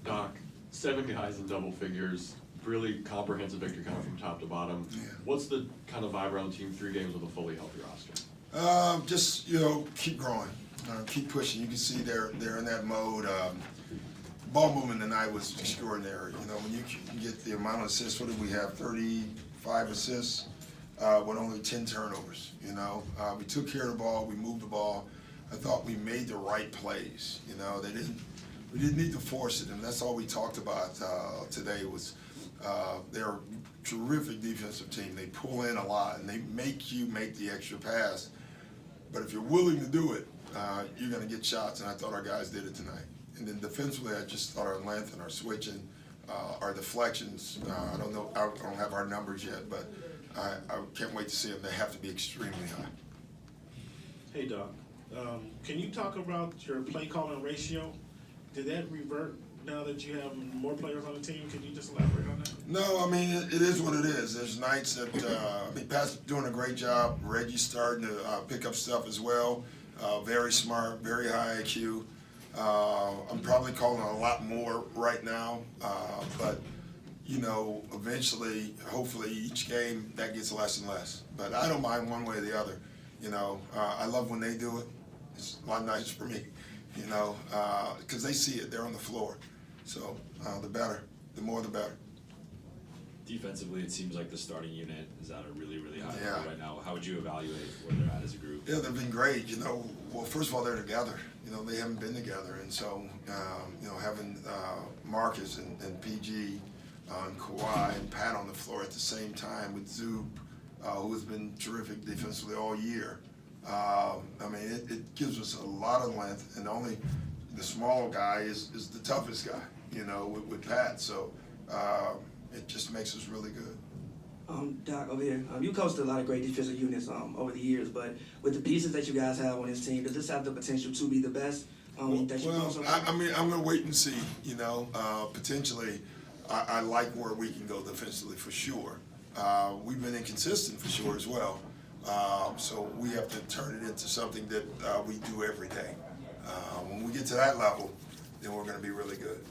Doc, 7 guys in double figures, really comprehensive victory kind of from top to bottom. Yeah. What's the kind of vibe around the team 3 games with a fully healthy roster? Just, keep growing, keep pushing. You can see they're in that mode. Ball movement tonight was extraordinary. When you can get the amount of assists, what did we have, 35 assists with only 10 turnovers, We took care of the ball, we moved the ball. I thought we made the right plays, we didn't need to force it, and that's all we talked about today was they're a terrific defensive team. They pull in a lot, and they make you make the extra pass. But if you're willing to do it, you're going to get shots, and I thought our guys did it tonight. And then defensively, I just thought our length and our switching, our deflections, I don't know, I don't have our numbers yet, but I can't wait to see them. They have to be extremely high. Hey, Doc, can you talk about your play calling ratio? Did that revert now that you have more players on the team? Can you just elaborate on that? No, it is what it is. There's nights that, Pat's doing a great job. Reggie's starting to pick up stuff as well. Very smart, very high IQ. I'm probably calling a lot more right now, but eventually, hopefully, each game that gets less and less. But I don't mind one way or the other. I love when they do it. It's a lot nicer for me, because they see it. They're on the floor. So the better, the more the better. Defensively, it seems like the starting unit is at a really, really high Yeah. level right now. How would you evaluate where they're at as a group? Yeah, they've been great. Well, first of all, they're together. They haven't been together, and so having Marcus and PG and Kawhi and Pat on the floor at the same time with Zoop, who has been terrific defensively all year. It gives us a lot of length, and only the small guy is the toughest guy, with Pat. So it just makes us really good. Doc, over here, you coached a lot of great defensive units over the years, but with the pieces that you guys have on this team, does this have the potential to be the best that you coach? I'm going to wait and see. Potentially, I like where we can go defensively for sure. We've been inconsistent for sure as well. So we have to turn it into something that we do every day. When we get to that level, then we're going to be really good.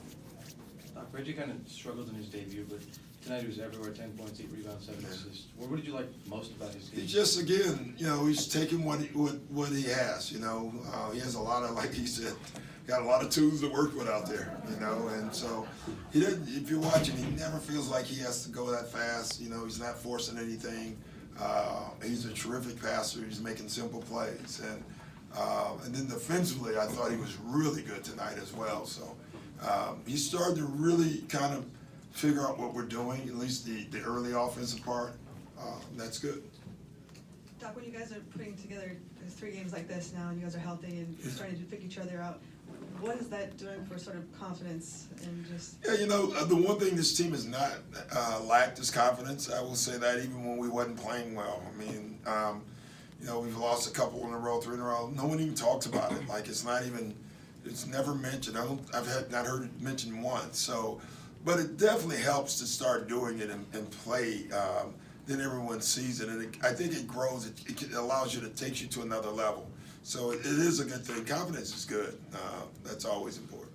Reggie kind of struggled in his debut, but tonight he was everywhere, 10 points, 8 rebounds, 7 assists. What did you like most about his game? He just, again, he's taking what he has, he has a lot of, like he said, got a lot of tools to work with out there, and so he doesn't, if you're watching, he never feels like he has to go that fast, he's not forcing anything. He's a terrific passer, he's making simple plays, and then defensively, I thought he was really good tonight as well, so he started to really kind of figure out what we're doing, at least the early offensive part. That's good. Doc, when you guys are putting together 3 games like this now, and you guys are healthy and starting to pick each other out, what is that doing for sort of confidence and just? Yeah, the one thing this team has not lacked is confidence. I will say that even when we wasn't playing well. We've lost a couple in a row, 3 in a row. No one even talks about it. Like it's never mentioned. I've not heard it mentioned once. So, but it definitely helps to start doing it and play. Then everyone sees it, and I think it grows. It allows you to take you to another level. So it is a good thing. Confidence is good. That's always important.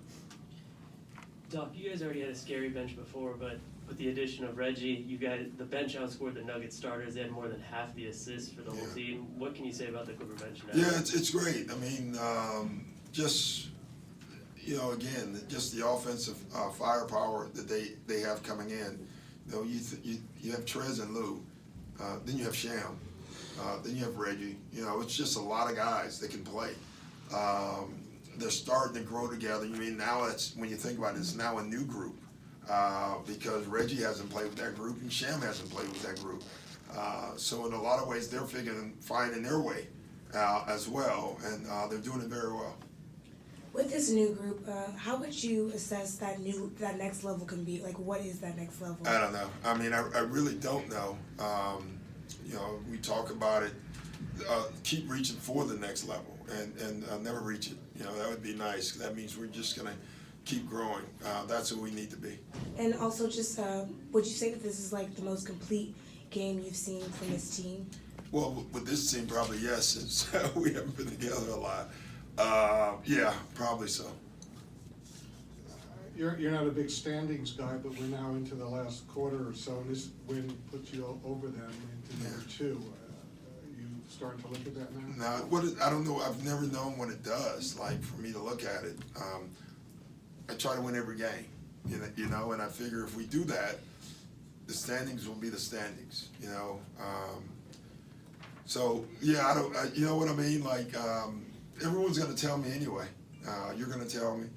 Doc, you guys already had a scary bench before, but with the addition of Reggie, the bench outscored the Nuggets starters. They had more than half the assists for the whole team. What can you say about the Clipper bench now? Yeah, it's great. Again, just the offensive firepower that they have coming in. You have Trez and Lou, then you have Sham, then you have Reggie. It's just a lot of guys that can play. They're starting to grow together. Now it's, when you think about it, it's now a new group because Reggie hasn't played with that group and Sham hasn't played with that group. So in a lot of ways, they're finding their way as well, and they're doing it very well. With this new group, how would you assess that next level can be? Like, what is that next level? I don't know. I really don't know. We talk about it. Keep reaching for the next level, and never reach it. That would be nice. That means we're just gonna keep growing. That's what we need to be. And also, just would you say that this is like the most complete game you've seen from this team? Well, with this team, probably yes, since we haven't been together a lot. Yeah, probably so. You're not a big standings guy, but we're now into the last quarter or so, and this win puts you over them into number 2. You starting to look at that now? Now, I don't know, I've never known what it does, like, for me to look at it. I try to win every game, you know, and I figure if we do that, the standings will be the standings, you know. So, yeah, you know what I mean? Like, everyone's gonna tell me anyway. You're gonna tell me,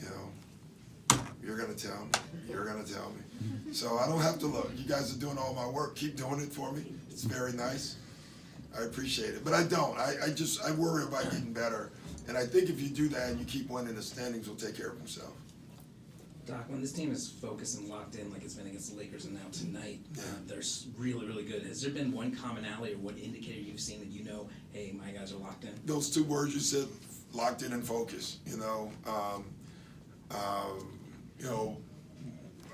you know. You're gonna tell me. You're gonna tell me. So I don't have to look. You guys are doing all my work. Keep doing it for me. It's very nice. I appreciate it. But I don't. I worry about getting better. And I think if you do that and you keep winning, the standings will take care of themselves. Doc, when this team is focused and locked in like it's been against the Lakers and now tonight, they're really, really good. Has there been one commonality or one indicator you've seen that you know, hey, my guys are locked in? Those 2 words you said, locked in and focused, you know. You know,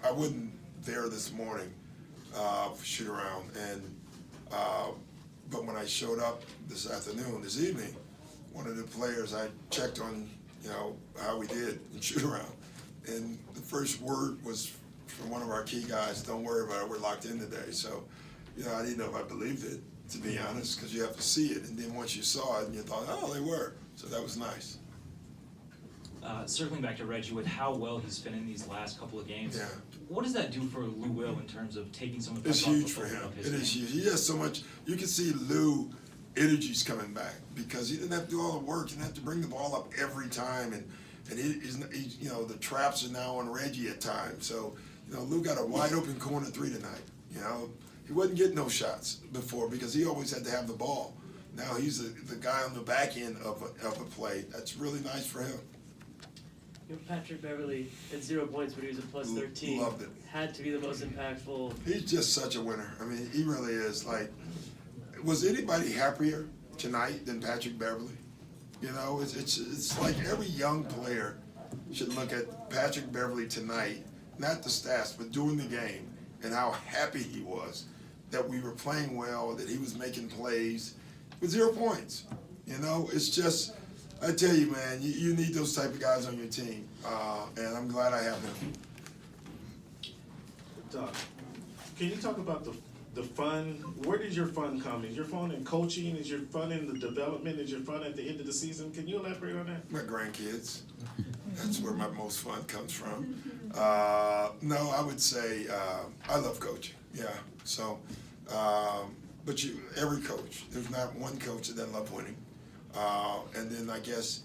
I wasn't there this morning for shoot around, and but when I showed up this evening, one of the players I checked on, you know, how we did in shoot around, and the first word was from one of our key guys, don't worry about it, we're locked in today. So, you know, I didn't know if I believed it, to be honest, because you have to see it, and then once you saw it, and you thought, oh, they were, so that was nice. Circling back to Reggie, with how well he's been in these last couple of games, Yeah. what does that do for Lou Will in terms of taking some of the It's pressure off huge the for football him. of his It game? is huge. He has so much. You can see Lou energy's coming back because he didn't have to do all the work. He didn't have to bring the ball up every time, and he's you know, the traps are now on Reggie at times. So you know, Lou got a wide open corner 3 tonight. You know, he wasn't getting those shots before because he always had to have the ball. Now he's the guy on the back end of a play. That's really nice for him. You know, Patrick Beverly at 0 points, but he was a plus 13. Loved it. Had to be the most impactful. He's just such a winner. I mean, he really is. Like, was anybody happier tonight than Patrick Beverly? You know, it's like every young player should look at Patrick Beverly tonight, not the stats, but during the game, and how happy he was that we were playing well, that he was making plays with 0 points. You know, it's just, I tell you, man, you need those type of guys on your team, and I'm glad I have them. Doc, can you talk about the fun? Where did your fun come? Is your fun in coaching? Is your fun in the development? Is your fun at the end of the season? Can you elaborate on that? My grandkids. That's where my most fun comes from. No, I would say I love coaching. Yeah. So, but every coach. There's not one coach that doesn't love winning. And then I guess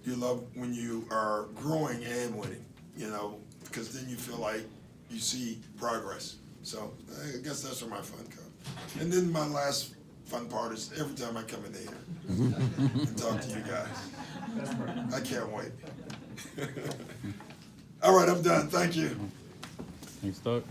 you love when you are growing and winning. You know, because then you feel like you see progress. So I guess that's where my fun comes. And then my last fun part is every time I come in here and talk to you guys. I can't wait. All right, I'm done. Thank you. Thanks, Doc.